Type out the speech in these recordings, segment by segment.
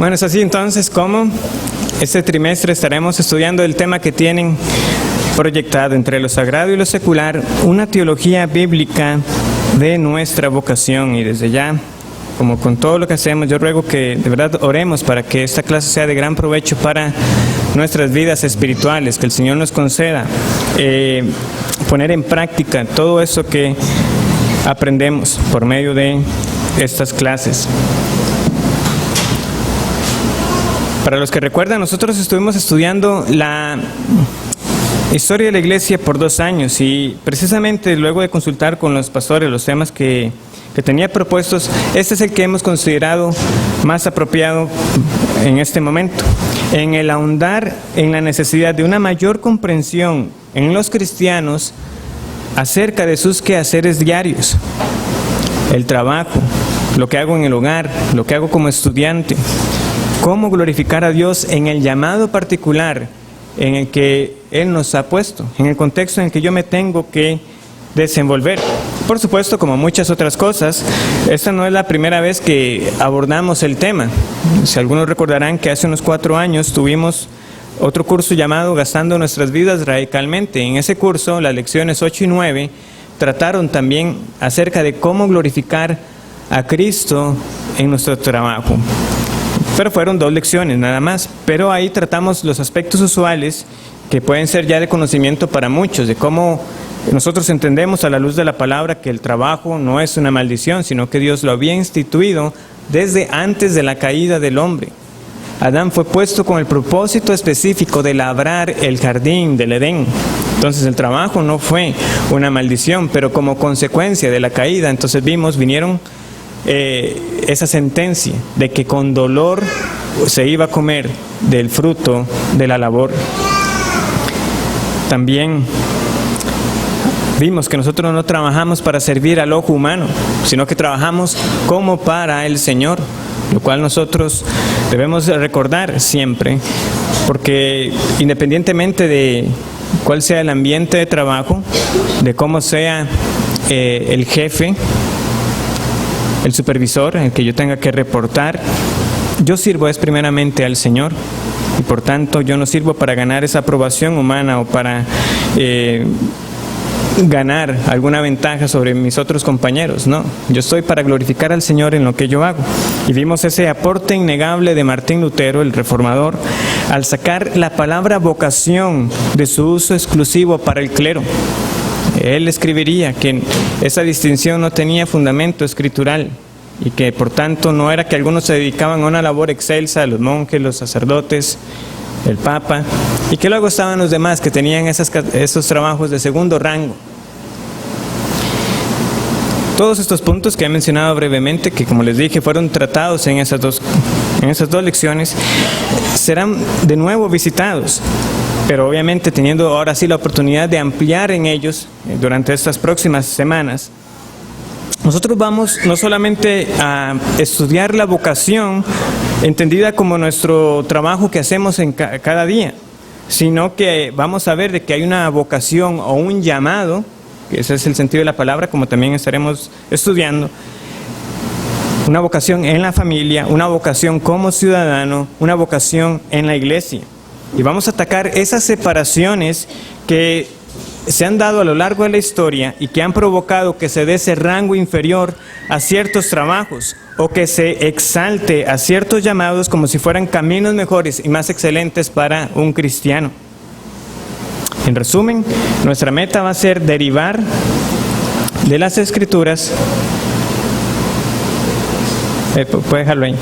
Bueno, es así entonces como este trimestre estaremos estudiando el tema que tienen proyectado entre lo sagrado y lo secular, una teología bíblica de nuestra vocación. Y desde ya, como con todo lo que hacemos, yo ruego que de verdad oremos para que esta clase sea de gran provecho para nuestras vidas espirituales, que el Señor nos conceda poner en práctica todo eso que aprendemos por medio de estas clases. Para los que recuerdan, nosotros estuvimos estudiando la historia de la iglesia por 2 años y precisamente luego de consultar con los pastores los temas que tenía propuestos, este es el que hemos considerado más apropiado en este momento, en el ahondar en la necesidad de una mayor comprensión en los cristianos acerca de sus quehaceres diarios, el trabajo, lo que hago en el hogar, lo que hago como estudiante, cómo glorificar a Dios en el llamado particular en el que Él nos ha puesto, en el contexto en el que yo me tengo que desenvolver. Por supuesto, como muchas otras cosas, esta no es la primera vez que abordamos el tema. Si algunos recordarán que hace unos 4 años tuvimos otro curso llamado Gastando nuestras vidas radicalmente. En ese curso, las lecciones 8 y 9 trataron también acerca de cómo glorificar a Cristo en nuestro trabajo. Pero fueron 2 lecciones nada más, pero ahí tratamos los aspectos usuales que pueden ser ya de conocimiento para muchos, de cómo nosotros entendemos a la luz de la palabra que el trabajo no es una maldición, sino que Dios lo había instituido desde antes de la caída del hombre. Adán fue puesto con el propósito específico de labrar el jardín del Edén. Entonces el trabajo no fue una maldición, pero como consecuencia de la caída, entonces vinieron esa sentencia de que con dolor se iba a comer del fruto de la labor. También vimos que nosotros no trabajamos para servir al ojo humano, sino que trabajamos como para el Señor, lo cual nosotros debemos recordar siempre, porque independientemente de cuál sea el ambiente de trabajo, de cómo sea el jefe, el supervisor, el que yo tenga que reportar, yo sirvo es primeramente al Señor y por tanto yo no sirvo para ganar esa aprobación humana o para ganar alguna ventaja sobre mis otros compañeros, no, yo estoy para glorificar al Señor en lo que yo hago. Y vimos ese aporte innegable de Martín Lutero, el reformador, al sacar la palabra vocación de su uso exclusivo para el clero. Él escribiría que esa distinción no tenía fundamento escritural y que por tanto no era que algunos se dedicaban a una labor excelsa, los monjes, los sacerdotes, el Papa, y que luego estaban los demás que tenían esos trabajos de segundo rango. Todos estos puntos que he mencionado brevemente, que como les dije fueron tratados en esas dos lecciones, serán de nuevo visitados, pero obviamente teniendo ahora sí la oportunidad de ampliar en ellos durante estas próximas semanas. Nosotros vamos no solamente a estudiar la vocación entendida como nuestro trabajo que hacemos en cada día, sino que vamos a ver de que hay una vocación o un llamado, que ese es el sentido de la palabra, como también estaremos estudiando, una vocación en la familia, una vocación como ciudadano, una vocación en la iglesia. Y vamos a atacar esas separaciones que se han dado a lo largo de la historia y que han provocado que se dé ese rango inferior a ciertos trabajos o que se exalte a ciertos llamados como si fueran caminos mejores y más excelentes para un cristiano. En resumen, nuestra meta va a ser derivar de las Escrituras. Puede dejarlo ahí.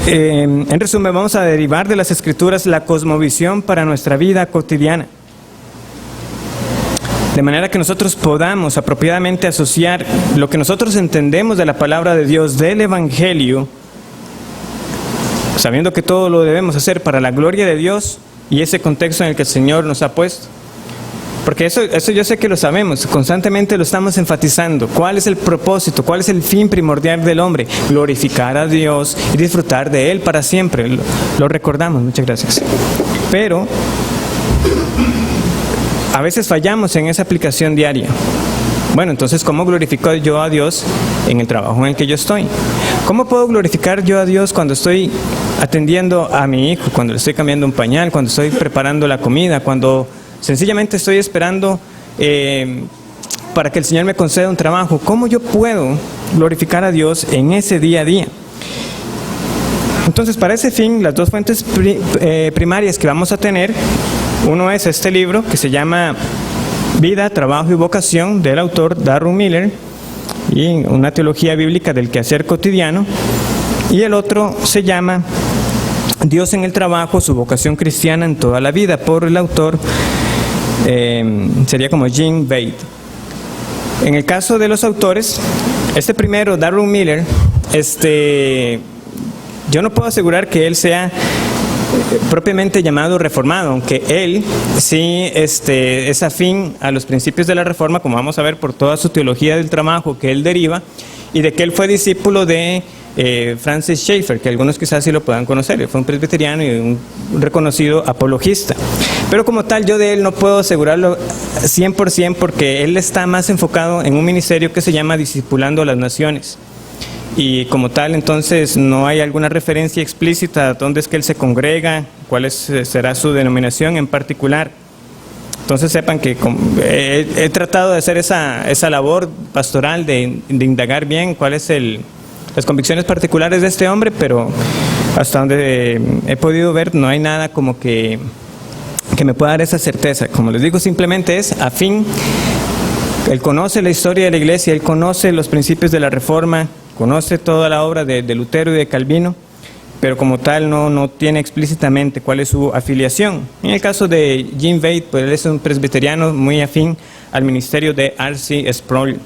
En resumen, vamos a derivar de las Escrituras la cosmovisión para nuestra vida cotidiana, de manera que nosotros podamos apropiadamente asociar lo que nosotros entendemos de la palabra de Dios, del Evangelio, sabiendo que todo lo debemos hacer para la gloria de Dios y ese contexto en el que el Señor nos ha puesto. Porque eso yo sé que lo sabemos, constantemente lo estamos enfatizando. ¿Cuál es el propósito? ¿Cuál es el fin primordial del hombre? Glorificar a Dios y disfrutar de Él para siempre. Lo recordamos, muchas gracias. Pero a veces fallamos en esa aplicación diaria. Bueno, entonces, ¿cómo glorifico yo a Dios en el trabajo en el que yo estoy? ¿Cómo puedo glorificar yo a Dios cuando estoy atendiendo a mi hijo, cuando le estoy cambiando un pañal, cuando estoy preparando la comida, cuando sencillamente estoy esperando para que el Señor me conceda un trabajo? ¿Cómo yo puedo glorificar a Dios en ese día a día? Entonces, para ese fin, las dos fuentes primarias que vamos a tener, uno es este libro que se llama Vida, Trabajo y Vocación, del autor Darrell Miller, y una teología bíblica del quehacer cotidiano, y el otro se llama Dios en el trabajo, su vocación cristiana en toda la vida, por el autor, sería como Jim Bate. En el caso de los autores, este primero, Darrell Miller, yo no puedo asegurar que él sea propiamente llamado reformado, aunque él sí es afín a los principios de la Reforma, como vamos a ver por toda su teología del trabajo que él deriva, y de que él fue discípulo de Francis Schaeffer, que algunos quizás sí lo puedan conocer. Él fue un presbiteriano y un reconocido apologista. Pero como tal, yo de él no puedo asegurarlo 100% porque él está más enfocado en un ministerio que se llama Discipulando a las Naciones. Y como tal, entonces, no hay alguna referencia explícita a dónde es que él se congrega, cuál será su denominación en particular. Entonces sepan que he tratado de hacer esa labor pastoral de indagar bien cuáles las convicciones particulares de este hombre, pero hasta donde he podido ver no hay nada como que me pueda dar esa certeza. Como les digo, simplemente es afín. Él conoce la historia de la iglesia, él conoce los principios de la Reforma, conoce toda la obra de Lutero y de Calvino, pero como tal no tiene explícitamente cuál es su afiliación. En el caso de Jim Bate, pues él es un presbiteriano muy afín al ministerio de R.C. Sproul.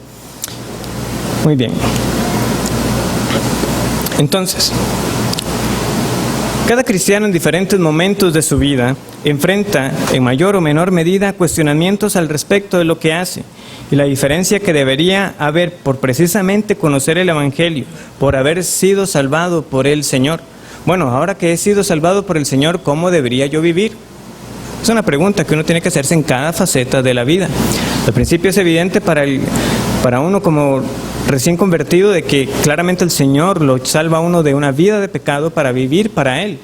Muy bien. Entonces, cada cristiano en diferentes momentos de su vida enfrenta en mayor o menor medida cuestionamientos al respecto de lo que hace y la diferencia que debería haber por precisamente conocer el Evangelio, por haber sido salvado por el Señor. Bueno, ahora que he sido salvado por el Señor, ¿cómo debería yo vivir? Es una pregunta que uno tiene que hacerse en cada faceta de la vida. Al principio es evidente para uno como recién convertido de que claramente el Señor lo salva a uno de una vida de pecado para vivir para Él.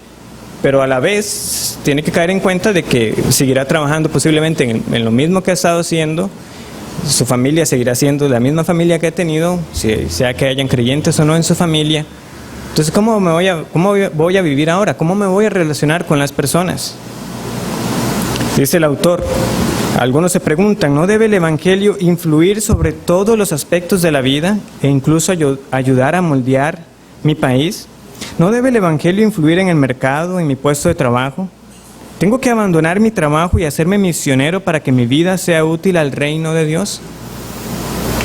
Pero a la vez tiene que caer en cuenta de que seguirá trabajando posiblemente en lo mismo que ha estado haciendo. Su familia seguirá siendo la misma familia que ha tenido, sea que hayan creyentes o no en su familia. Entonces, ¿cómo voy a vivir ahora? ¿Cómo me voy a relacionar con las personas? Dice el autor, algunos se preguntan, ¿no debe el Evangelio influir sobre todos los aspectos de la vida e incluso ayudar a moldear mi país? ¿No debe el Evangelio influir en el mercado, en mi puesto de trabajo? ¿Tengo que abandonar mi trabajo y hacerme misionero para que mi vida sea útil al reino de Dios?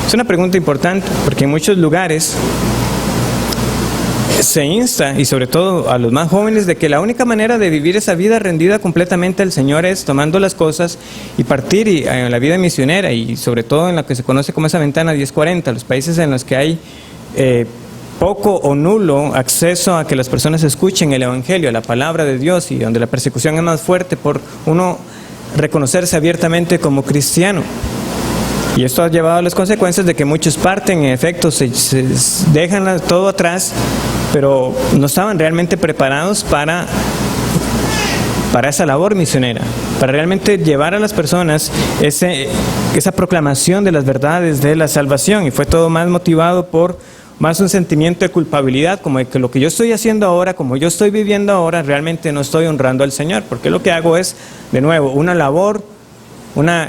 Es una pregunta importante porque en muchos lugares se insta, y sobre todo a los más jóvenes, de que la única manera de vivir esa vida rendida completamente al Señor es tomando las cosas y partir en la vida misionera, y sobre todo en lo que se conoce como esa ventana 1040, los países en los que hay poco o nulo acceso a que las personas escuchen el Evangelio, la palabra de Dios, y donde la persecución es más fuerte por uno reconocerse abiertamente como cristiano. Y esto ha llevado a las consecuencias de que muchos parten, en efecto, se dejan todo atrás, pero no estaban realmente preparados para esa labor misionera, para realmente llevar a las personas esa proclamación de las verdades de la salvación, y fue todo más motivado por más un sentimiento de culpabilidad, como de que lo que yo estoy haciendo ahora, como yo estoy viviendo ahora, realmente no estoy honrando al Señor, porque lo que hago es, de nuevo, una labor,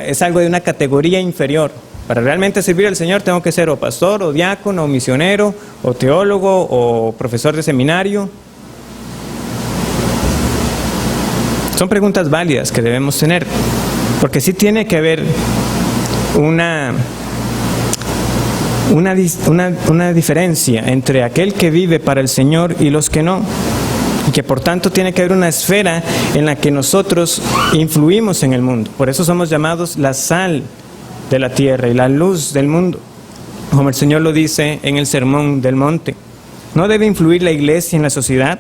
es algo de una categoría inferior. Para realmente servir al Señor tengo que ser o pastor, o diácono, o misionero, o teólogo, o profesor de seminario. Son preguntas válidas que debemos tener, porque sí tiene que haber una diferencia entre aquel que vive para el Señor y los que no, y que por tanto tiene que haber una esfera en la que nosotros influimos en el mundo. Por eso somos llamados la sal de la tierra y la luz del mundo, como el Señor lo dice en el Sermón del Monte. ¿No debe influir la iglesia en la sociedad?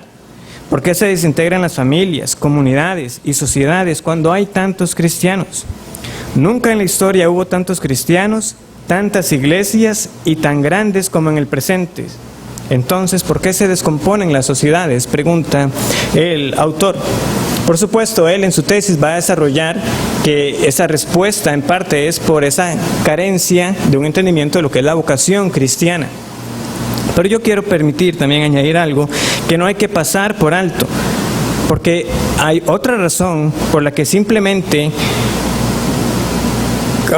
¿Por qué se desintegran las familias, comunidades y sociedades cuando hay tantos cristianos? Nunca en la historia hubo tantos cristianos tantas iglesias y tan grandes como en el presente. Entonces, ¿por qué se descomponen las sociedades?, pregunta el autor. Por supuesto, él en su tesis va a desarrollar que esa respuesta en parte es por esa carencia de un entendimiento de lo que es la vocación cristiana. Pero yo quiero permitir también añadir algo que no hay que pasar por alto, porque hay otra razón por la que simplemente,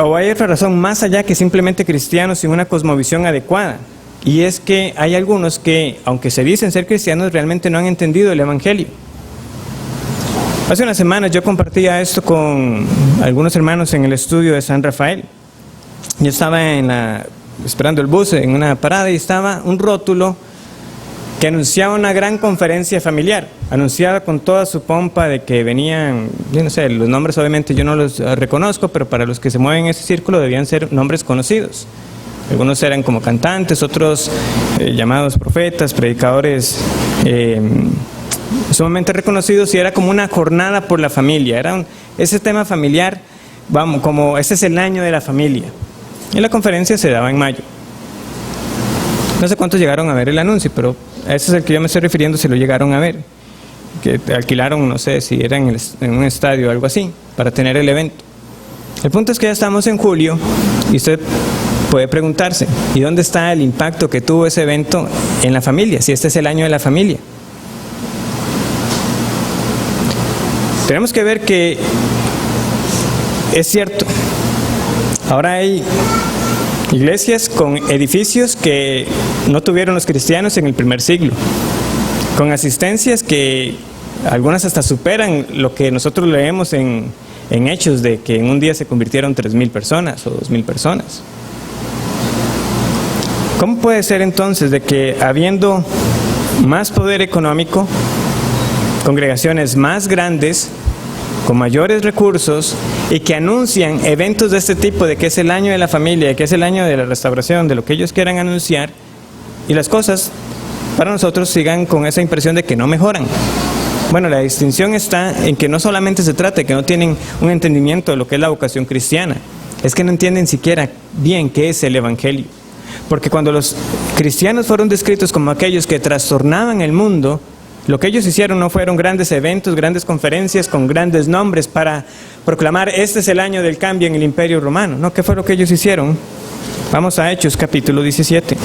o hay otra razón más allá que simplemente cristianos sin una cosmovisión adecuada, y es que hay algunos que, aunque se dicen ser cristianos, realmente no han entendido el Evangelio. Hace unas semanas yo compartía esto con algunos hermanos en el estudio de San Rafael. Yo estaba esperando el bus en una parada y estaba un rótulo que anunciaba una gran conferencia familiar, anunciada con toda su pompa de que venían, yo no sé, los nombres obviamente yo no los reconozco, pero para los que se mueven en ese círculo debían ser nombres conocidos. Algunos eran como cantantes, otros llamados profetas, predicadores sumamente reconocidos, y era como una jornada por la familia. Ese tema familiar, como ese es el año de la familia. Y la conferencia se daba en mayo. No sé cuántos llegaron a ver el anuncio, pero ese es el que yo me estoy refiriendo, si lo llegaron a ver. Que alquilaron, no sé si era en un estadio o algo así, para tener el evento. El punto es que ya estamos en julio y usted puede preguntarse, ¿y dónde está el impacto que tuvo ese evento en la familia? Si este es el año de la familia. Tenemos que ver que es cierto. Ahora hay iglesias con edificios que no tuvieron los cristianos en el primer siglo, con asistencias que algunas hasta superan lo que nosotros leemos en Hechos, de que en un día se convirtieron 3,000 personas o 2,000 personas. ¿Cómo puede ser entonces de que habiendo más poder económico, congregaciones más grandes, con mayores recursos, y que anuncian eventos de este tipo, de que es el año de la familia, que es el año de la restauración, de lo que ellos quieran anunciar, y las cosas para nosotros sigan con esa impresión de que no mejoran? Bueno, la distinción está en que no solamente se trata de que no tienen un entendimiento de lo que es la vocación cristiana, es que no entienden siquiera bien qué es el Evangelio. Porque cuando los cristianos fueron descritos como aquellos que trastornaban el mundo, lo que ellos hicieron no fueron grandes eventos, grandes conferencias con grandes nombres para proclamar este es el año del cambio en el Imperio Romano. No, ¿qué fue lo que ellos hicieron? Vamos a Hechos capítulo 17.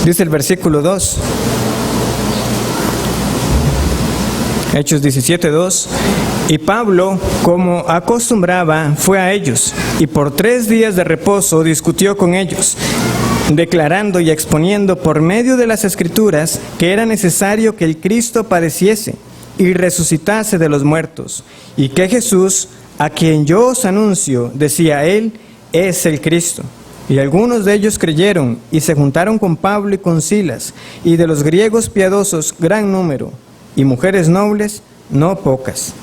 Dice el versículo 2, Hechos 17:2, y Pablo, como acostumbraba, fue a ellos, y por 3 días de reposo discutió con ellos, declarando y exponiendo por medio de las Escrituras que era necesario que el Cristo padeciese y resucitase de los muertos, y que Jesús, a quien yo os anuncio, decía él, es el Cristo. Y algunos de ellos creyeron y se juntaron con Pablo y con Silas, y de los griegos piadosos gran número, y mujeres nobles no pocas.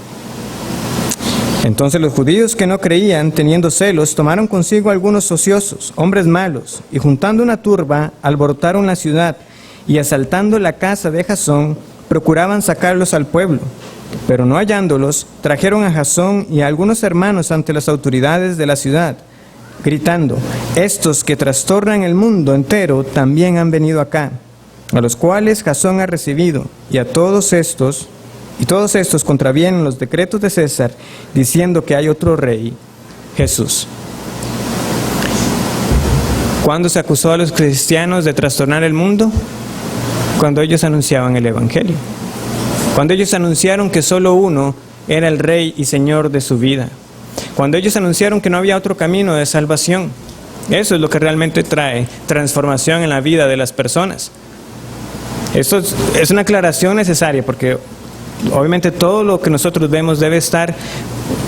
Entonces los judíos que no creían, teniendo celos, tomaron consigo algunos ociosos, hombres malos, y juntando una turba, alborotaron la ciudad, y asaltando la casa de Jasón, procuraban sacarlos al pueblo. Pero no hallándolos, trajeron a Jasón y a algunos hermanos ante las autoridades de la ciudad, gritando, estos que trastornan el mundo entero también han venido acá, a los cuales Jasón ha recibido, y todos estos contravienen los decretos de César, diciendo que hay otro rey, Jesús. ¿Cuándo se acusó a los cristianos de trastornar el mundo? Cuando ellos anunciaban el Evangelio, cuando ellos anunciaron que solo uno era el Rey y Señor de su vida, cuando ellos anunciaron que no había otro camino de salvación. Eso es lo que realmente trae transformación en la vida de las personas. Esto es una aclaración necesaria, porque obviamente todo lo que nosotros vemos debe estar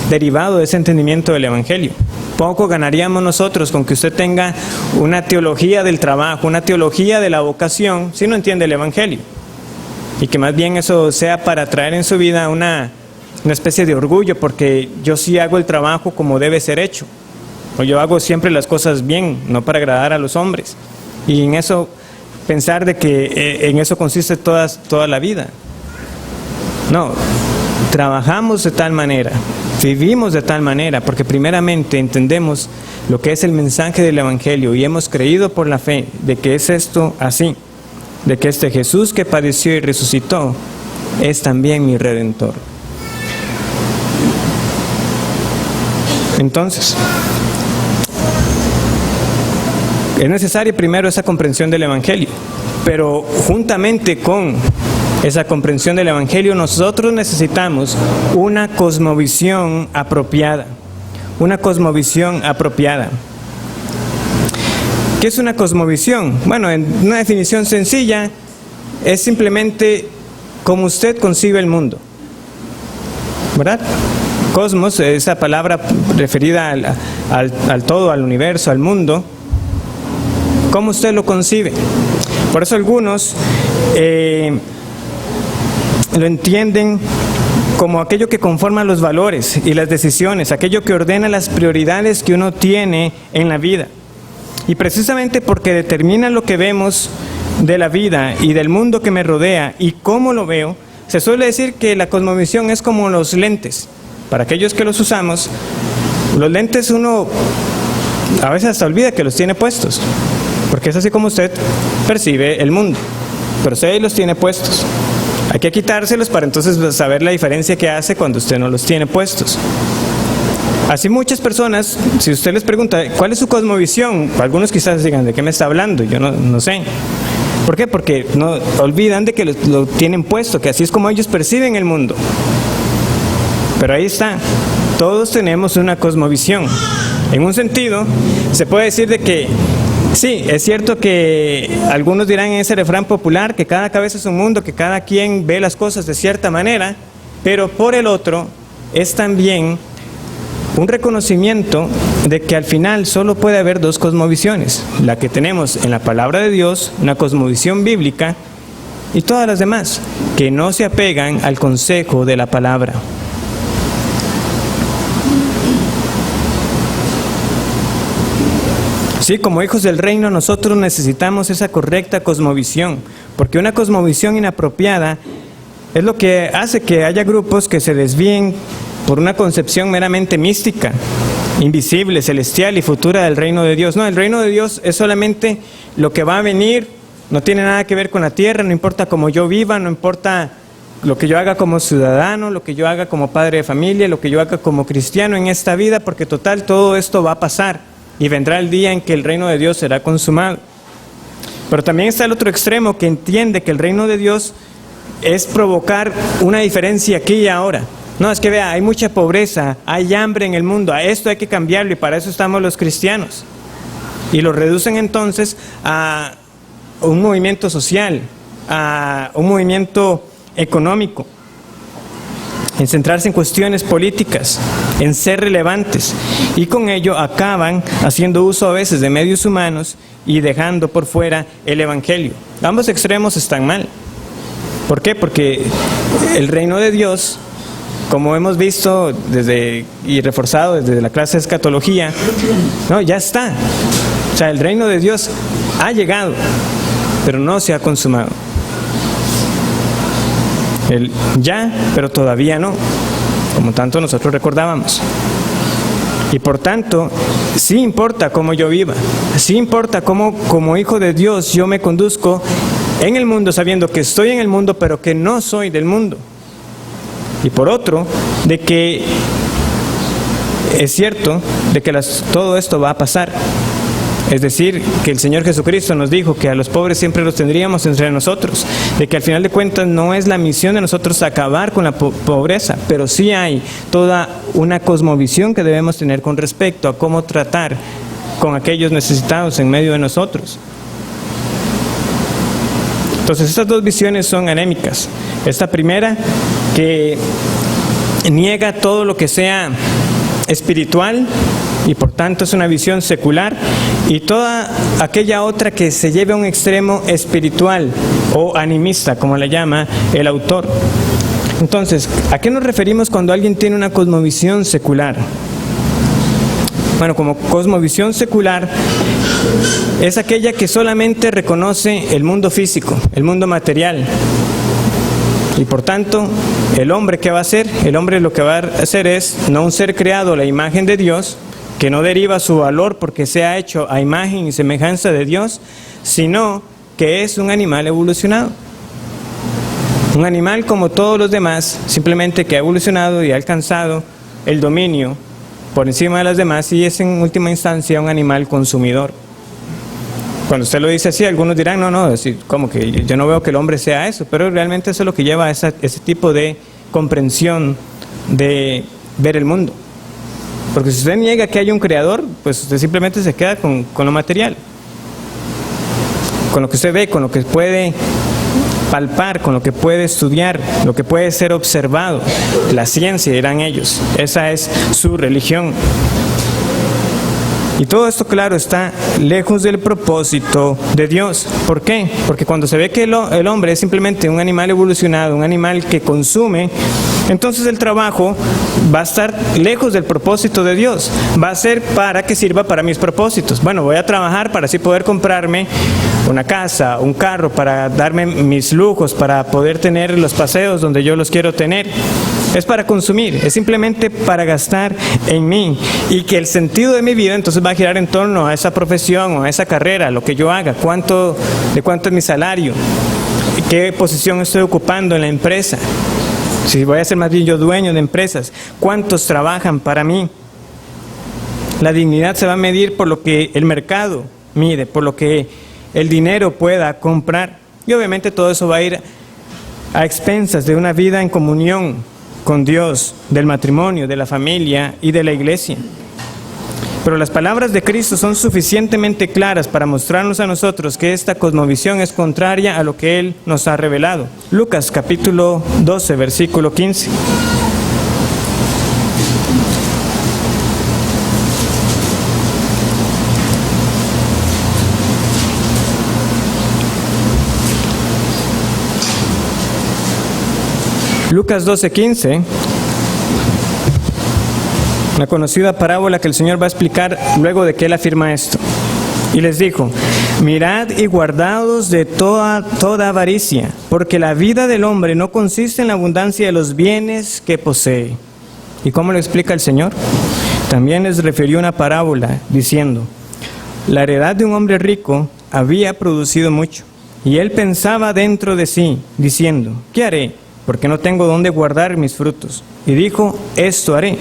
derivado de ese entendimiento del Evangelio. Poco ganaríamos nosotros con que usted tenga una teología del trabajo, una teología de la vocación, si no entiende el Evangelio. Y que más bien eso sea para traer en su vida una una especie de orgullo porque yo sí hago el trabajo como debe ser hecho, o yo hago siempre las cosas bien, no para agradar a los hombres, y en eso pensar de que en eso consiste toda la vida. No, trabajamos de tal manera, vivimos de tal manera, porque primeramente entendemos lo que es el mensaje del Evangelio y hemos creído por la fe de que es esto así, de que este Jesús que padeció y resucitó es también mi Redentor. Entonces, es necesaria primero esa comprensión del Evangelio, pero juntamente con esa comprensión del Evangelio nosotros necesitamos una cosmovisión apropiada. Una cosmovisión apropiada. ¿Qué es una cosmovisión? Bueno, en una definición sencilla, es simplemente como usted concibe el mundo, ¿verdad? Cosmos, esa palabra referida al todo, al universo, al mundo, ¿cómo usted lo concibe? Por eso algunos lo entienden como aquello que conforma los valores y las decisiones, aquello que ordena las prioridades que uno tiene en la vida. Y precisamente porque determina lo que vemos de la vida y del mundo que me rodea y cómo lo veo, se suele decir que la cosmovisión es como los lentes. Para aquellos que los usamos, los lentes uno a veces hasta olvida que los tiene puestos, porque es así como usted percibe el mundo, pero usted los tiene puestos. Hay que quitárselos para entonces saber la diferencia que hace cuando usted no los tiene puestos. Así muchas personas, si usted les pregunta, ¿cuál es su cosmovisión? Algunos quizás digan, ¿de qué me está hablando? Yo no sé. ¿Por qué? Porque no olvidan de que lo tienen puesto, que así es como ellos perciben el mundo. Pero ahí está, todos tenemos una cosmovisión. En un sentido, se puede decir de que sí, es cierto que algunos dirán en ese refrán popular que cada cabeza es un mundo, que cada quien ve las cosas de cierta manera, pero por el otro es también un reconocimiento de que al final solo puede haber dos cosmovisiones, la que tenemos en la palabra de Dios, una cosmovisión bíblica, y todas las demás, que no se apegan al consejo de la palabra. Sí, como hijos del reino nosotros necesitamos esa correcta cosmovisión, porque una cosmovisión inapropiada es lo que hace que haya grupos que se desvíen por una concepción meramente mística, invisible, celestial y futura del reino de Dios. No, el reino de Dios es solamente lo que va a venir, no tiene nada que ver con la tierra, no importa cómo yo viva, no importa lo que yo haga como ciudadano, lo que yo haga como padre de familia, lo que yo haga como cristiano en esta vida, porque total todo esto va a pasar. Y vendrá el día en que el reino de Dios será consumado. Pero también está el otro extremo que entiende que el reino de Dios es provocar una diferencia aquí y ahora. No, es que vea, hay mucha pobreza, hay hambre en el mundo, a esto hay que cambiarlo y para eso estamos los cristianos. Y lo reducen entonces a un movimiento social, a un movimiento económico, en centrarse en cuestiones políticas, en ser relevantes, y con ello acaban haciendo uso a veces de medios humanos y dejando por fuera el Evangelio. Ambos extremos están mal. ¿Por qué? Porque el reino de Dios, como hemos visto y reforzado desde la clase de escatología, no, ya está. O sea, el reino de Dios ha llegado, pero no se ha consumado. Ya, pero todavía no, como tanto nosotros recordábamos. Y por tanto, sí importa cómo yo viva, sí importa cómo como hijo de Dios yo me conduzco en el mundo, sabiendo que estoy en el mundo, pero que no soy del mundo. Y por otro, de que es cierto de que todo esto va a pasar. Es decir, que el Señor Jesucristo nos dijo que a los pobres siempre los tendríamos entre nosotros, de que al final de cuentas no es la misión de nosotros acabar con la pobreza, pero sí hay toda una cosmovisión que debemos tener con respecto a cómo tratar con aquellos necesitados en medio de nosotros. Entonces estas dos visiones son anémicas. Esta primera, que niega todo lo que sea espiritual y por tanto es una visión secular, y toda aquella otra que se lleve a un extremo espiritual o animista, como le llama el autor. Entonces, ¿a qué nos referimos cuando alguien tiene una cosmovisión secular? Bueno, como cosmovisión secular es aquella que solamente reconoce el mundo físico, el mundo material. Y por tanto, el hombre, ¿qué va a hacer? El hombre lo que va a hacer es no un ser creado a la imagen de Dios, que no deriva su valor porque sea hecho a imagen y semejanza de Dios, sino que es un animal evolucionado. Un animal como todos los demás, simplemente que ha evolucionado y ha alcanzado el dominio por encima de las demás y es en última instancia un animal consumidor. Cuando usted lo dice así, algunos dirán, no, como que yo no veo que el hombre sea eso, pero realmente eso es lo que lleva a ese tipo de comprensión de ver el mundo. Porque si usted niega que hay un creador, pues usted simplemente se queda con lo material, con lo que usted ve, con lo que puede palpar, con lo que puede estudiar, lo que puede ser observado. La ciencia, dirán ellos, esa es su religión. Y todo esto, claro, está lejos del propósito de Dios. ¿Por qué? Porque cuando se ve que el hombre es simplemente un animal evolucionado, un animal que consume, entonces el trabajo va a estar lejos del propósito de Dios. Va a ser para que sirva para mis propósitos. Bueno, voy a trabajar para así poder comprarme una casa, un carro, para darme mis lujos, para poder tener los paseos donde yo los quiero tener. Es para consumir, es simplemente para gastar en mí. Y que el sentido de mi vida entonces va a girar en torno a esa profesión o a esa carrera, lo que yo haga, de cuánto es mi salario, qué posición estoy ocupando en la empresa, si voy a ser más bien yo dueño de empresas, cuántos trabajan para mí. La dignidad se va a medir por lo que el mercado mide, por lo que el dinero pueda comprar. Y obviamente todo eso va a ir a expensas de una vida en comunión con Dios, del matrimonio, de la familia y de la iglesia. Pero las palabras de Cristo son suficientemente claras para mostrarnos a nosotros que esta cosmovisión es contraria a lo que Él nos ha revelado. Lucas capítulo 12, versículo 15. Lucas 12:15, la conocida parábola que el Señor va a explicar luego de que Él afirma esto. Y les dijo: mirad y guardaos de toda avaricia, porque la vida del hombre no consiste en la abundancia de los bienes que posee. ¿Y cómo lo explica el Señor? También les refirió una parábola diciendo: la heredad de un hombre rico había producido mucho, y él pensaba dentro de sí, diciendo: ¿qué haré? Porque no tengo dónde guardar mis frutos. Y dijo: esto haré: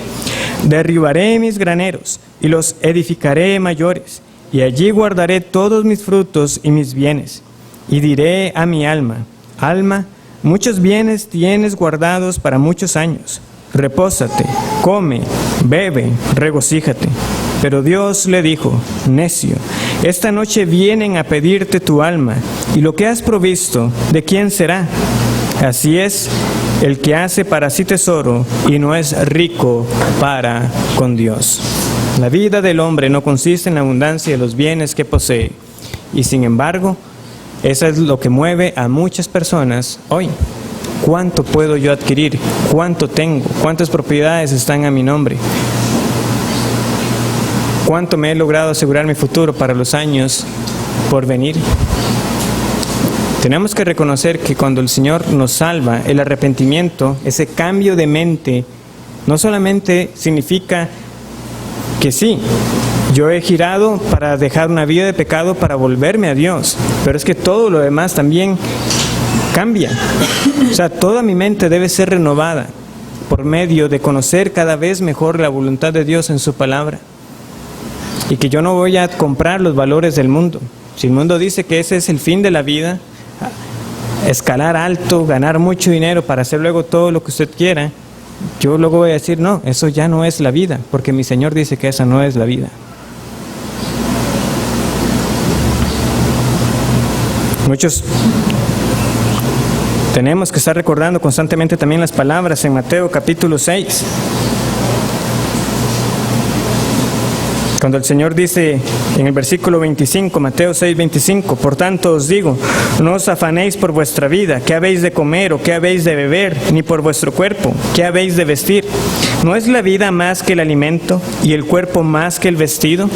derribaré mis graneros y los edificaré mayores, y allí guardaré todos mis frutos y mis bienes. Y diré a mi alma: alma, muchos bienes tienes guardados para muchos años. Repósate, come, bebe, regocíjate. Pero Dios le dijo: necio, esta noche vienen a pedirte tu alma, y lo que has provisto, ¿de quién será? Así es el que hace para sí tesoro y no es rico para con Dios. La vida del hombre no consiste en la abundancia de los bienes que posee. Y sin embargo, eso es lo que mueve a muchas personas hoy. ¿Cuánto puedo yo adquirir? ¿Cuánto tengo? ¿Cuántas propiedades están a mi nombre? ¿Cuánto me he logrado asegurar mi futuro para los años por venir? Tenemos que reconocer que cuando el Señor nos salva, el arrepentimiento, ese cambio de mente, no solamente significa que sí, yo he girado para dejar una vida de pecado para volverme a Dios, pero es que todo lo demás también cambia. O sea, toda mi mente debe ser renovada por medio de conocer cada vez mejor la voluntad de Dios en su palabra. Y que yo no voy a comprar los valores del mundo. Si el mundo dice que ese es el fin de la vida, escalar alto, ganar mucho dinero para hacer luego todo lo que usted quiera, yo luego voy a decir: no, eso ya no es la vida, porque mi Señor dice que esa no es la vida. Muchos tenemos que estar recordando constantemente también las palabras en Mateo capítulo 6. Cuando el Señor dice en el versículo 25, Mateo 6:25, por tanto os digo, no os afanéis por vuestra vida, qué habéis de comer o qué habéis de beber, ni por vuestro cuerpo, qué habéis de vestir. ¿No es la vida más que el alimento y el cuerpo más que el vestido?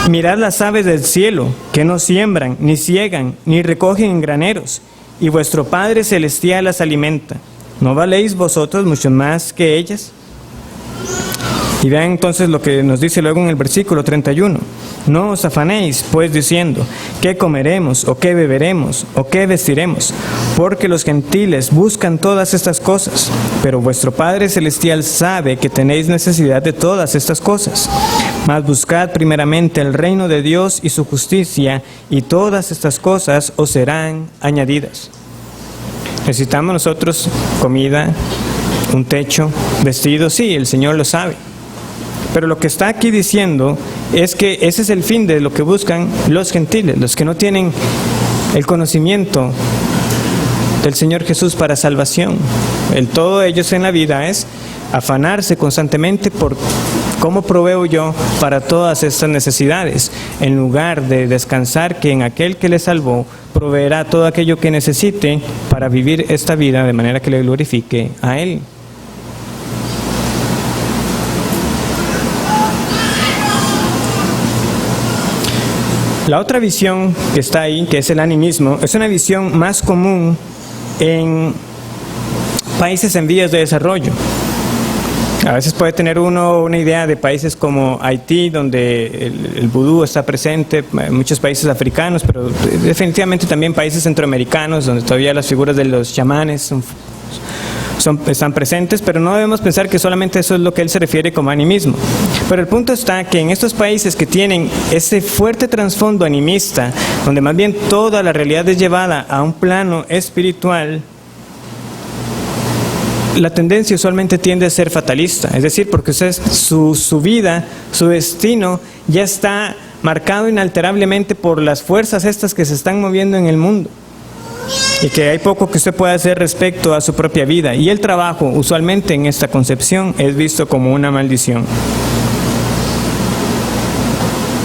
Mirad las aves del cielo, que no siembran, ni siegan, ni recogen en graneros, y vuestro Padre Celestial las alimenta. ¿No valéis vosotros mucho más que ellas? Y vean entonces lo que nos dice luego en el versículo 31. No os afanéis, pues, diciendo, ¿qué comeremos, o qué beberemos, o qué vestiremos? Porque los gentiles buscan todas estas cosas, pero vuestro Padre Celestial sabe que tenéis necesidad de todas estas cosas. Mas buscad primeramente el reino de Dios y su justicia, y todas estas cosas os serán añadidas. Necesitamos nosotros comida, un techo, vestidos, sí, el Señor lo sabe. Pero lo que está aquí diciendo es que ese es el fin de lo que buscan los gentiles, los que no tienen el conocimiento del Señor Jesús para salvación. El todo de ellos en la vida es afanarse constantemente por cómo proveo yo para todas estas necesidades, en lugar de descansar que en aquel que les salvó proveerá todo aquello que necesite para vivir esta vida de manera que le glorifique a Él. La otra visión que está ahí, que es el animismo, es una visión más común en países en vías de desarrollo. A veces puede tener uno una idea de países como Haití, donde el vudú está presente, muchos países africanos, pero definitivamente también países centroamericanos, donde todavía las figuras de los chamanes están presentes, pero no debemos pensar que solamente eso es lo que él se refiere como animismo. Pero el punto está que en estos países que tienen ese fuerte trasfondo animista, donde más bien toda la realidad es llevada a un plano espiritual, la tendencia usualmente tiende a ser fatalista, es decir, porque su vida, su destino ya está marcado inalterablemente por las fuerzas estas que se están moviendo en el mundo. Y que hay poco que usted pueda hacer respecto a su propia vida. Y el trabajo, usualmente en esta concepción, es visto como una maldición.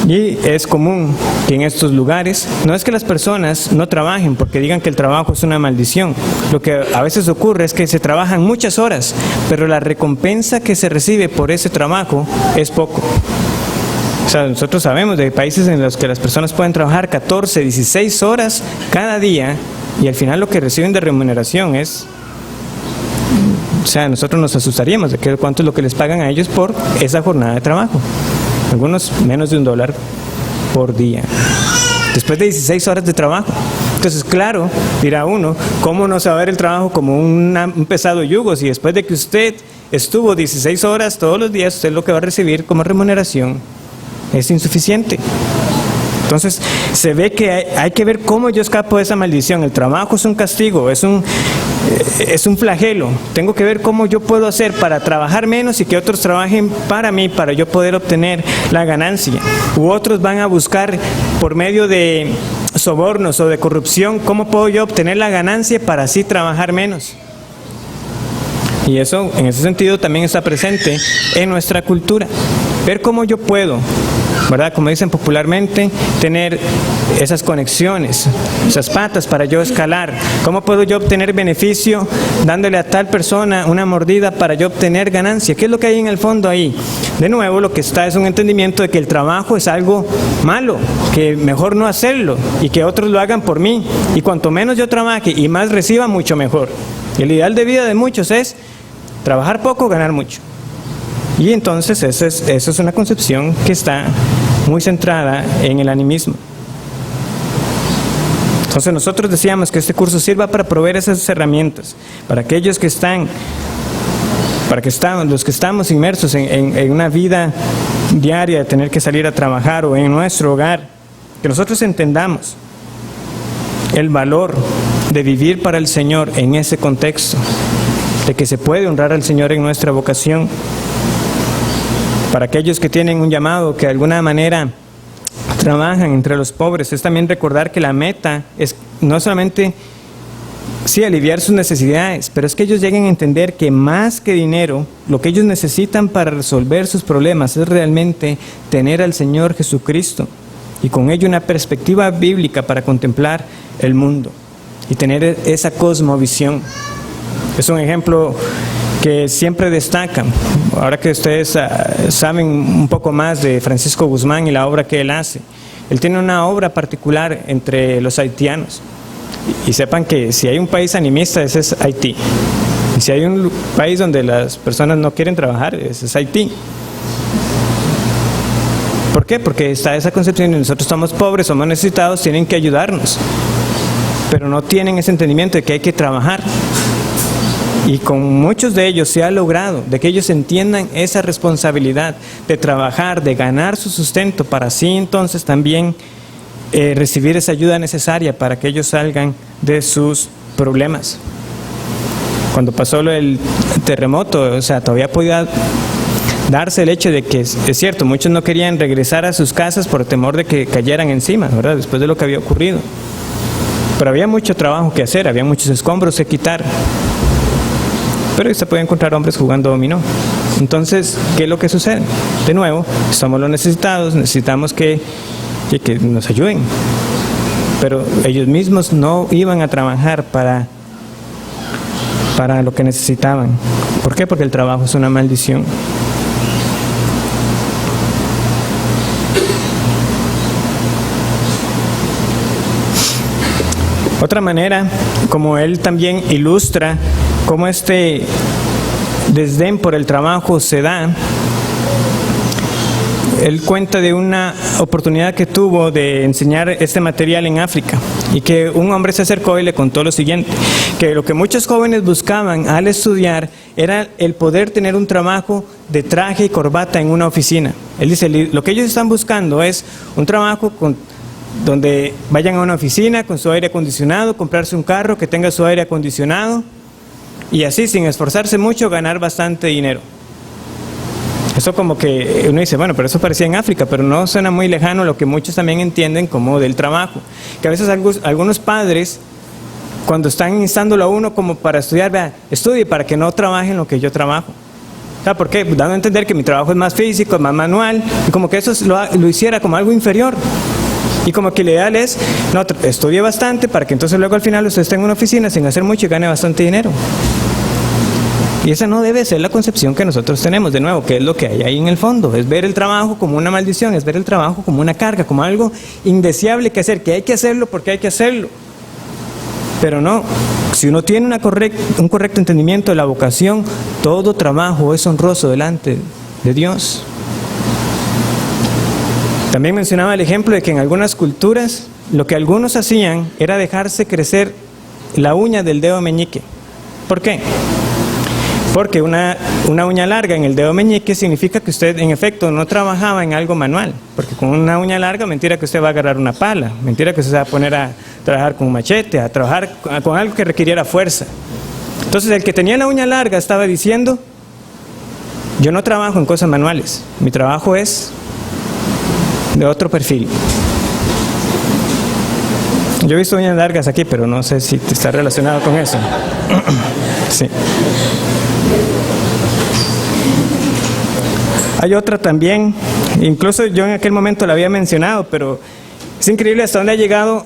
Y es común que en estos lugares, no es que las personas no trabajen porque digan que el trabajo es una maldición. Lo que a veces ocurre es que se trabajan muchas horas, pero la recompensa que se recibe por ese trabajo es poco. O sea, nosotros sabemos de países en los que las personas pueden trabajar 14, 16 horas cada día, y al final lo que reciben de remuneración es, o sea, nosotros nos asustaríamos de que cuánto es lo que les pagan a ellos por esa jornada de trabajo. Algunos menos de $1 por día, después de 16 horas de trabajo. Entonces, claro, dirá uno, ¿cómo no se va a ver el trabajo como un pesado yugo si después de que usted estuvo 16 horas todos los días, usted lo que va a recibir como remuneración es insuficiente? Entonces, se ve que hay que ver cómo yo escapo de esa maldición. El trabajo es un castigo, es un flagelo. Tengo que ver cómo yo puedo hacer para trabajar menos y que otros trabajen para mí, para yo poder obtener la ganancia. U otros van a buscar por medio de sobornos o de corrupción, cómo puedo yo obtener la ganancia para así trabajar menos. Y eso, en ese sentido, también está presente en nuestra cultura. Ver cómo yo puedo, ¿verdad? Como dicen popularmente, tener esas conexiones, esas patas para yo escalar. ¿Cómo puedo yo obtener beneficio dándole a tal persona una mordida para yo obtener ganancia? ¿Qué es lo que hay en el fondo ahí? De nuevo, lo que está es un entendimiento de que el trabajo es algo malo, que mejor no hacerlo y que otros lo hagan por mí. Y cuanto menos yo trabaje y más reciba, mucho mejor. Y el ideal de vida de muchos es trabajar poco, ganar mucho. Y entonces eso es una concepción que está muy centrada en el animismo. Entonces nosotros decíamos que este curso sirva para proveer esas herramientas, para aquellos que los que estamos inmersos en una vida diaria de tener que salir a trabajar o en nuestro hogar, que nosotros entendamos el valor de vivir para el Señor en ese contexto, de que se puede honrar al Señor en nuestra vocación. Para aquellos que tienen un llamado, que de alguna manera trabajan entre los pobres, es también recordar que la meta es no solamente sí, aliviar sus necesidades, pero es que ellos lleguen a entender que más que dinero, lo que ellos necesitan para resolver sus problemas es realmente tener al Señor Jesucristo y con ello una perspectiva bíblica para contemplar el mundo y tener esa cosmovisión. Es un ejemplo que siempre destacan. Ahora que ustedes saben un poco más de Francisco Guzmán y la obra que él hace, él tiene una obra particular entre los haitianos. Y sepan que si hay un país animista, ese es Haití. Y si hay un país donde las personas no quieren trabajar, ese es Haití. ¿Por qué? Porque está esa concepción de nosotros somos pobres, somos necesitados, tienen que ayudarnos. Pero no tienen ese entendimiento de que hay que trabajar. Y con muchos de ellos se ha logrado de que ellos entiendan esa responsabilidad de trabajar, de ganar su sustento, para así entonces también recibir esa ayuda necesaria para que ellos salgan de sus problemas. Cuando pasó lo del terremoto, o sea, todavía podía darse el hecho de que, es cierto, muchos no querían regresar a sus casas por temor de que cayeran encima, ¿verdad? Después de lo que había ocurrido. Pero había mucho trabajo que hacer, había muchos escombros que quitar. Pero se puede encontrar hombres jugando dominó. Entonces, ¿qué es lo que sucede? De nuevo, somos los necesitados, necesitamos que nos ayuden. Pero ellos mismos no iban a trabajar para lo que necesitaban. ¿Por qué? Porque el trabajo es una maldición. Otra manera, como él también ilustra cómo este desdén por el trabajo se da, él cuenta de una oportunidad que tuvo de enseñar este material en África y que un hombre se acercó y le contó lo siguiente, que lo que muchos jóvenes buscaban al estudiar era el poder tener un trabajo de traje y corbata en una oficina. Él dice, lo que ellos están buscando es un trabajo donde vayan a una oficina con su aire acondicionado, comprarse un carro que tenga su aire acondicionado y así, sin esforzarse mucho, ganar bastante dinero. Eso como que uno dice, bueno, pero eso parecía en África, pero no suena muy lejano a lo que muchos también entienden como del trabajo. Que a veces algunos padres, cuando están instándolo a uno como para estudiar, vea, estudie para que no trabaje en lo que yo trabajo. ¿Sabe por qué? Dando a entender que mi trabajo es más físico, es más manual, y como que eso lo hiciera como algo inferior. Y como que el ideal es, no, estudie bastante para que entonces luego al final usted esté en una oficina sin hacer mucho y gane bastante dinero. Y esa no debe ser la concepción que nosotros tenemos, de nuevo, que es lo que hay ahí en el fondo, es ver el trabajo como una maldición, es ver el trabajo como una carga, como algo indeseable que hacer, que hay que hacerlo porque hay que hacerlo. Pero no, si uno tiene un correcto entendimiento de la vocación, todo trabajo es honroso delante de Dios. También mencionaba el ejemplo de que en algunas culturas lo que algunos hacían era dejarse crecer la uña del dedo meñique. ¿Por qué? Porque una uña larga en el dedo meñique significa que usted en efecto no trabajaba en algo manual, porque con una uña larga, mentira que usted va a agarrar una pala, mentira que usted se va a poner a trabajar con un machete, a trabajar con algo que requiriera fuerza. Entonces el que tenía la uña larga estaba diciendo, yo no trabajo en cosas manuales, mi trabajo es de otro perfil. Yo he visto uñas largas aquí, pero no sé si está relacionado con eso. Sí. Hay otra también, incluso yo en aquel momento la había mencionado, pero es increíble hasta dónde ha llegado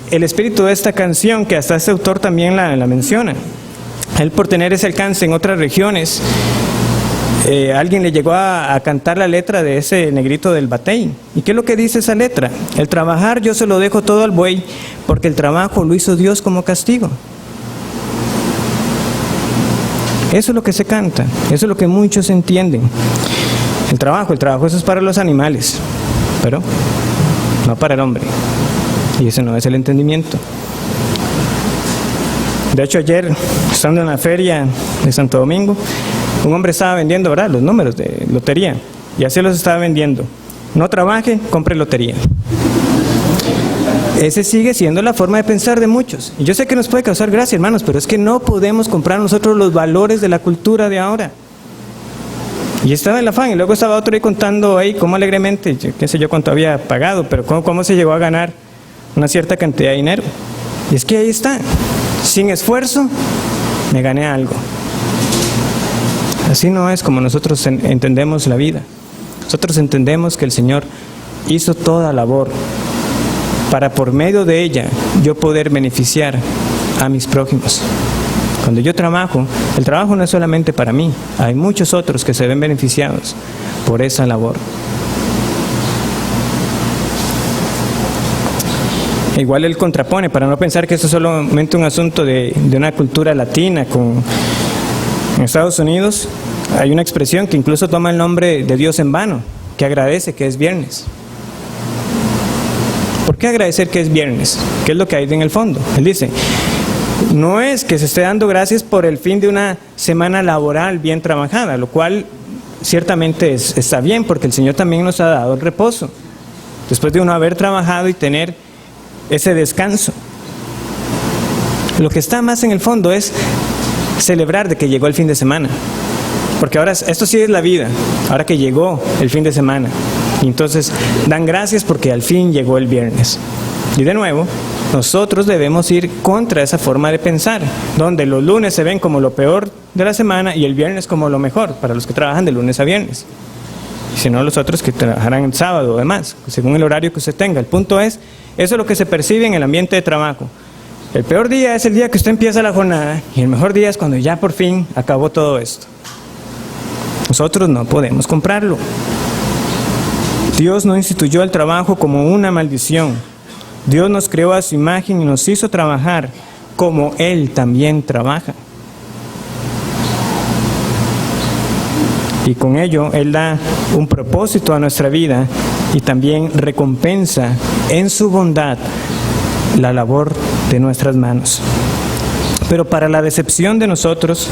el espíritu de esta canción, que hasta este autor también la menciona. Él, por tener ese alcance en otras regiones, alguien le llegó a cantar la letra de ese negrito del batey. ¿Y qué es lo que dice esa letra? El trabajar yo se lo dejo todo al buey, porque el trabajo lo hizo Dios como castigo. Eso es lo que se canta, eso es lo que muchos entienden. El trabajo eso es para los animales, pero no para el hombre. Y ese no es el entendimiento. De hecho, ayer, estando en la feria de Santo Domingo, un hombre estaba vendiendo, ¿verdad?, los números de lotería, y así los estaba vendiendo. No trabaje, compre lotería. Ese sigue siendo la forma de pensar de muchos. Y yo sé que nos puede causar gracia, hermanos, pero es que no podemos comprar nosotros los valores de la cultura de ahora. Y estaba el afán, y luego estaba otro ahí contando ahí cómo alegremente, qué sé yo cuánto había pagado, pero cómo se llegó a ganar una cierta cantidad de dinero. Y es que ahí está. sin esfuerzo, me gané algo. Así no es como nosotros entendemos la vida. Nosotros entendemos que el Señor hizo toda labor para por medio de ella yo poder beneficiar a mis prójimos. Cuando yo trabajo, el trabajo no es solamente para mí, hay muchos otros que se ven beneficiados por esa labor. Igual él contrapone, para no pensar que esto es solamente un asunto de una cultura latina. En Estados Unidos hay una expresión que incluso toma el nombre de Dios en vano, que agradece que es viernes. ¿Por qué agradecer que es viernes? ¿Qué es lo que hay en el fondo? Él dice, no es que se esté dando gracias por el fin de una semana laboral bien trabajada, lo cual ciertamente está bien, porque el Señor también nos ha dado el reposo, después de uno haber trabajado y tener ese descanso. Lo que está más en el fondo es celebrar de que llegó el fin de semana, porque ahora esto sí es la vida, ahora que llegó el fin de semana, y entonces dan gracias porque al fin llegó el viernes. Y de nuevo, nosotros debemos ir contra esa forma de pensar, donde los lunes se ven como lo peor de la semana y el viernes como lo mejor, para los que trabajan de lunes a viernes. Y si no, los otros que trabajarán el sábado o demás, según el horario que usted tenga. El punto es, eso es lo que se percibe en el ambiente de trabajo. El peor día es el día que usted empieza la jornada y el mejor día es cuando ya por fin acabó todo esto. Nosotros no podemos comprarlo. Dios no instituyó el trabajo como una maldición. Dios nos creó a su imagen y nos hizo trabajar como Él también trabaja. Y con ello Él da un propósito a nuestra vida y también recompensa en su bondad la labor de nuestras manos. Pero para la decepción de nosotros,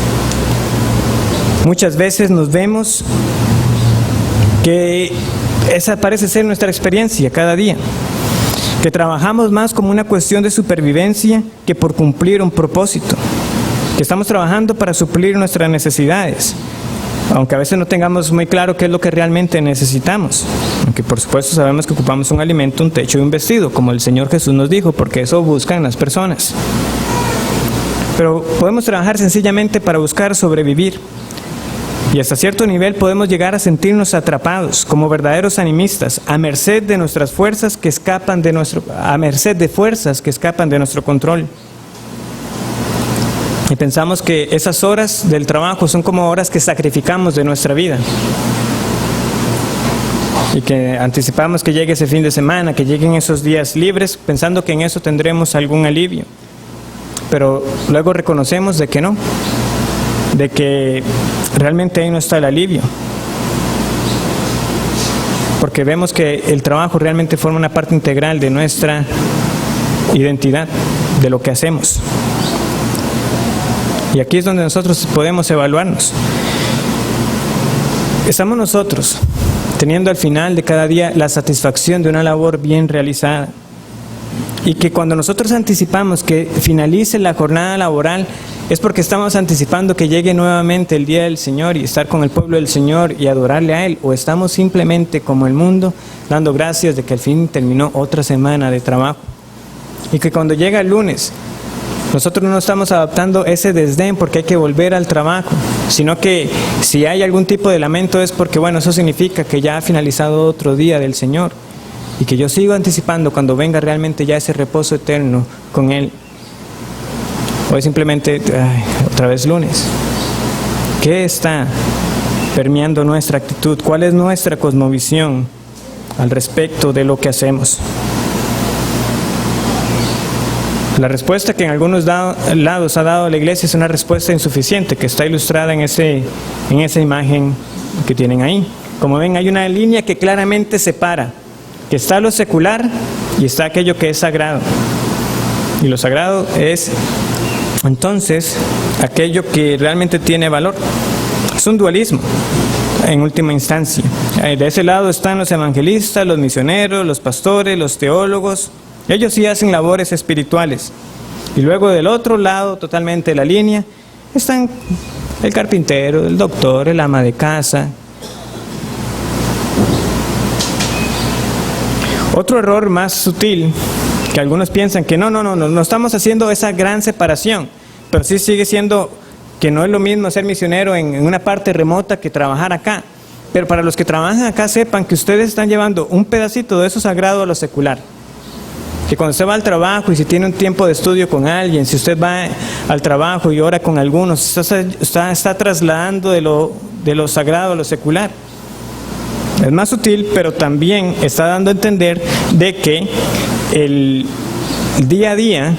muchas veces nos vemos que esa parece ser nuestra experiencia cada día, que trabajamos más como una cuestión de supervivencia que por cumplir un propósito, que estamos trabajando para suplir nuestras necesidades, aunque a veces no tengamos muy claro qué es lo que realmente necesitamos, aunque por supuesto sabemos que ocupamos un alimento, un techo y un vestido, como el Señor Jesús nos dijo, porque eso buscan las personas. Pero podemos trabajar sencillamente para buscar sobrevivir. Y hasta cierto nivel podemos llegar a sentirnos atrapados como verdaderos animistas, a merced de nuestras fuerzas que escapan de fuerzas que escapan de nuestro control. Y pensamos que esas horas del trabajo son como horas que sacrificamos de nuestra vida. Y que anticipamos que llegue ese fin de semana, que lleguen esos días libres, pensando que en eso tendremos algún alivio. Pero luego reconocemos de que no, de que realmente ahí no está el alivio. Porque vemos que el trabajo realmente forma una parte integral de nuestra identidad, de lo que hacemos. Y aquí es donde nosotros podemos evaluarnos. Estamos nosotros teniendo al final de cada día la satisfacción de una labor bien realizada. Y que cuando nosotros anticipamos que finalice la jornada laboral, es porque estamos anticipando que llegue nuevamente el día del Señor y estar con el pueblo del Señor y adorarle a Él, o estamos simplemente como el mundo dando gracias de que al fin terminó otra semana de trabajo. Y que cuando llega el lunes, nosotros no estamos adoptando ese desdén porque hay que volver al trabajo, sino que si hay algún tipo de lamento es porque, bueno, eso significa que ya ha finalizado otro día del Señor y que yo sigo anticipando cuando venga realmente ya ese reposo eterno con Él. Hoy simplemente, otra vez lunes. ¿Qué está permeando nuestra actitud? ¿Cuál es nuestra cosmovisión al respecto de lo que hacemos? La respuesta que en algunos lados ha dado la iglesia es una respuesta insuficiente, que está ilustrada en esa imagen que tienen ahí. Como ven, hay una línea que claramente separa, que está lo secular y está aquello que es sagrado. Y lo sagrado es, entonces, aquello que realmente tiene valor. Es un dualismo, en última instancia. De ese lado están los evangelistas, los misioneros, los pastores, los teólogos. Ellos sí hacen labores espirituales. Y luego del otro lado, totalmente de la línea, están el carpintero, el doctor, el ama de casa. Otro error más sutil que algunos piensan que no estamos haciendo esa gran separación, pero sí sigue siendo que no es lo mismo ser misionero en una parte remota que trabajar acá. Pero para los que trabajan acá, sepan que ustedes están llevando un pedacito de eso sagrado a lo secular. Que cuando usted va al trabajo y si tiene un tiempo de estudio con alguien, si usted va al trabajo y ora con algunos, está trasladando de lo sagrado a lo secular. Es más sutil, pero también está dando a entender de que el día a día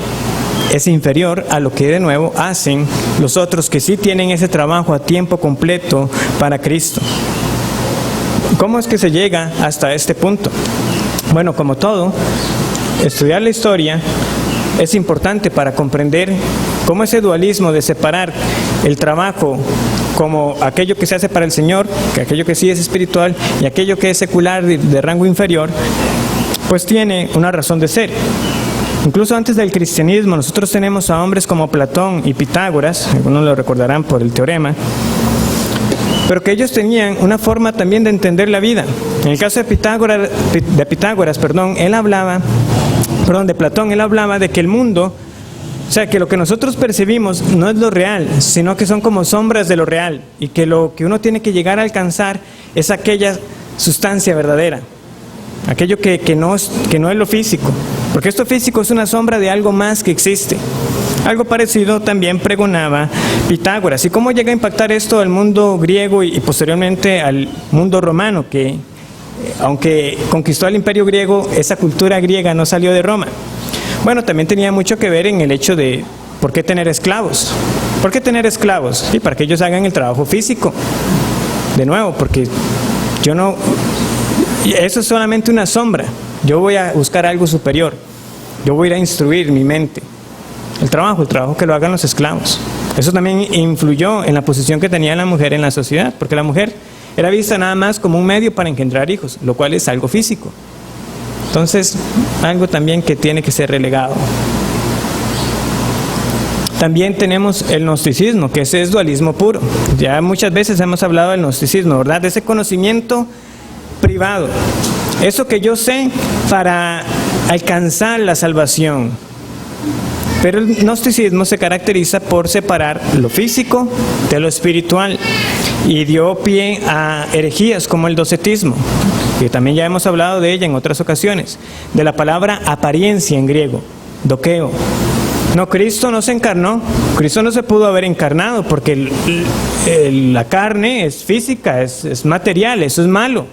es inferior a lo que de nuevo hacen los otros que sí tienen ese trabajo a tiempo completo para Cristo. ¿Cómo es que se llega hasta este punto? Bueno, como todo, estudiar la historia es importante para comprender cómo ese dualismo de separar el trabajo como aquello que se hace para el Señor, que aquello que sí es espiritual, y aquello que es secular de rango inferior, pues tiene una razón de ser. Incluso antes del cristianismo, nosotros tenemos a hombres como Platón y Pitágoras, algunos lo recordarán por el teorema, pero que ellos tenían una forma también de entender la vida. En el caso de Pitágoras, de Platón, él hablaba de que el mundo, o sea, que lo que nosotros percibimos no es lo real, sino que son como sombras de lo real, y que lo que uno tiene que llegar a alcanzar es aquella sustancia verdadera, aquello que no es lo físico, porque esto físico es una sombra de algo más que existe. Algo parecido también pregonaba Pitágoras. ¿Y cómo llega a impactar esto al mundo griego y posteriormente al mundo romano, que aunque conquistó el imperio griego, esa cultura griega no salió de Roma? Bueno, también tenía mucho que ver en el hecho de ¿por qué tener esclavos? ¿Por qué tener esclavos? Sí, para que ellos hagan el trabajo físico. De nuevo, porque eso es solamente una sombra. Yo voy a buscar algo superior. Yo voy a ir a instruir mi mente. El trabajo que lo hagan los esclavos. Eso también influyó en la posición que tenía la mujer en la sociedad, porque la mujer era vista nada más como un medio para engendrar hijos, lo cual es algo físico. Entonces, algo también que tiene que ser relegado. También tenemos el gnosticismo, que ese es dualismo puro. Ya muchas veces hemos hablado del gnosticismo, ¿verdad? De ese conocimiento privado. Eso que yo sé para alcanzar la salvación. Pero el gnosticismo se caracteriza por separar lo físico de lo espiritual y dio pie a herejías como el docetismo, que también ya hemos hablado de ella en otras ocasiones, de la palabra apariencia en griego, dokeo. No, Cristo no se encarnó, Cristo no se pudo haber encarnado porque la carne es física, es material, eso es malo.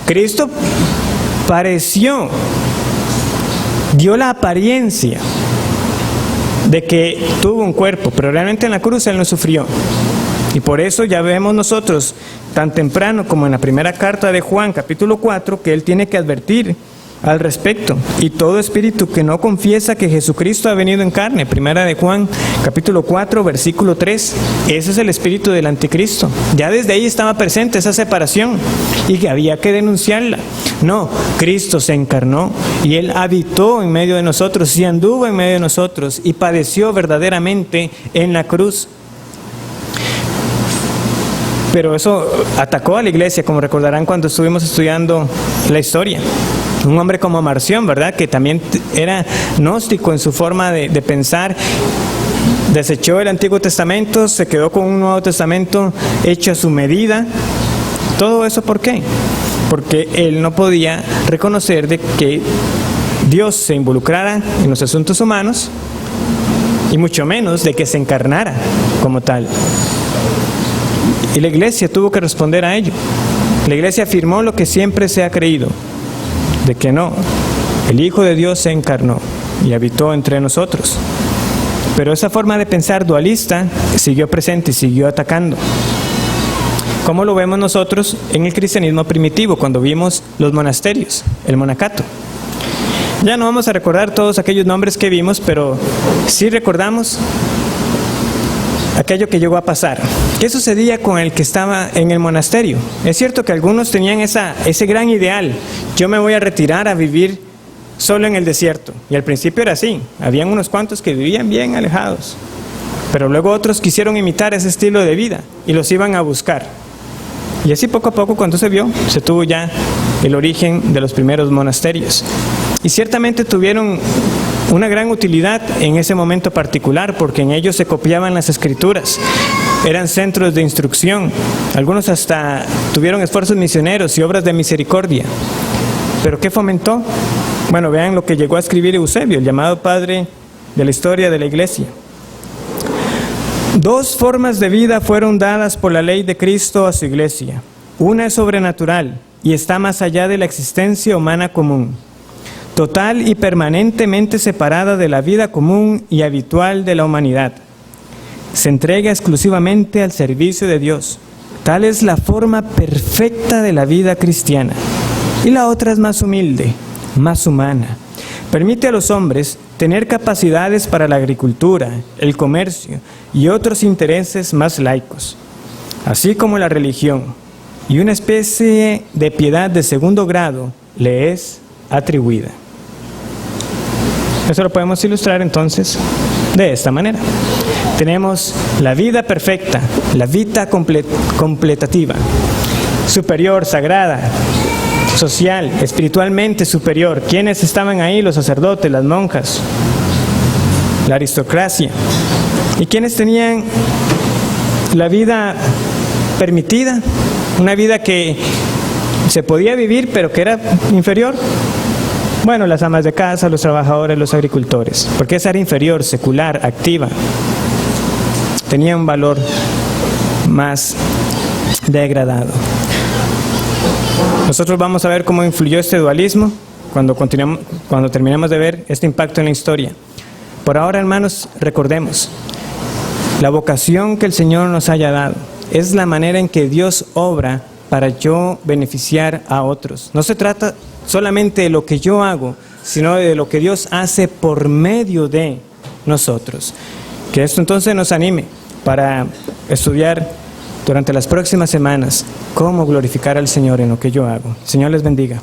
Cristo pareció, dio la apariencia de que tuvo un cuerpo, pero realmente en la cruz Él no sufrió. Y por eso ya vemos nosotros, tan temprano como en la primera carta de Juan, capítulo 4, que Él tiene que advertir al respecto. Y todo espíritu que no confiesa que Jesucristo ha venido en carne, primera de Juan, capítulo 4, versículo 3, ese es el espíritu del anticristo. Ya desde ahí estaba presente esa separación y que había que denunciarla. No, Cristo se encarnó y Él habitó en medio de nosotros y anduvo en medio de nosotros y padeció verdaderamente en la cruz. Pero eso atacó a la iglesia, como recordarán cuando estuvimos estudiando la historia. Un hombre como Marción, ¿verdad? Que también era gnóstico en su forma de pensar. Desechó el Antiguo Testamento, se quedó con un Nuevo Testamento hecho a su medida. ¿Todo eso por qué? Porque él no podía reconocer de que Dios se involucrara en los asuntos humanos y mucho menos de que se encarnara como tal. Y la iglesia tuvo que responder a ello. La iglesia afirmó lo que siempre se ha creído, de que no, el Hijo de Dios se encarnó y habitó entre nosotros. Pero esa forma de pensar dualista siguió presente y siguió atacando. ¿Cómo lo vemos nosotros en el cristianismo primitivo cuando vimos los monasterios, el monacato? Ya no vamos a recordar todos aquellos nombres que vimos, pero sí recordamos aquello que llegó a pasar. ¿Qué sucedía con el que estaba en el monasterio? Es cierto que algunos tenían ese gran ideal. Yo me voy a retirar a vivir solo en el desierto. Y al principio era así. Habían unos cuantos que vivían bien alejados. Pero luego otros quisieron imitar ese estilo de vida y los iban a buscar. Y así poco a poco, cuando se vio, se tuvo ya el origen de los primeros monasterios. Y ciertamente tuvieron una gran utilidad en ese momento particular, porque en ellos se copiaban las escrituras, eran centros de instrucción, algunos hasta tuvieron esfuerzos misioneros y obras de misericordia. ¿Pero qué fomentó? Bueno, vean lo que llegó a escribir Eusebio, el llamado padre de la historia de la iglesia. 2 formas de vida fueron dadas por la ley de Cristo a su iglesia. Una es sobrenatural y está más allá de la existencia humana común, total y permanentemente separada de la vida común y habitual de la humanidad. Se entrega exclusivamente al servicio de Dios. Tal es la forma perfecta de la vida cristiana. Y la otra es más humilde, más humana. Permite a los hombres tener capacidades para la agricultura, el comercio y otros intereses más laicos, así como la religión, y una especie de piedad de segundo grado le es atribuida. Eso lo podemos ilustrar entonces de esta manera. Tenemos la vida perfecta, la vita completativa, superior, sagrada, social, espiritualmente superior. ¿Quiénes estaban ahí? Los sacerdotes, las monjas, la aristocracia. ¿Y quiénes tenían la vida permitida? Una vida que se podía vivir, pero que era inferior. Bueno, las amas de casa, los trabajadores, los agricultores, porque esa era inferior, secular, activa. Tenía un valor más degradado. Nosotros vamos a ver cómo influyó este dualismo cuando terminemos de ver este impacto en la historia. Por ahora, hermanos, recordemos, la vocación que el Señor nos haya dado es la manera en que Dios obra para yo beneficiar a otros. No se trata solamente de lo que yo hago, sino de lo que Dios hace por medio de nosotros. Que esto entonces nos anime para estudiar durante las próximas semanas cómo glorificar al Señor en lo que yo hago. El Señor les bendiga.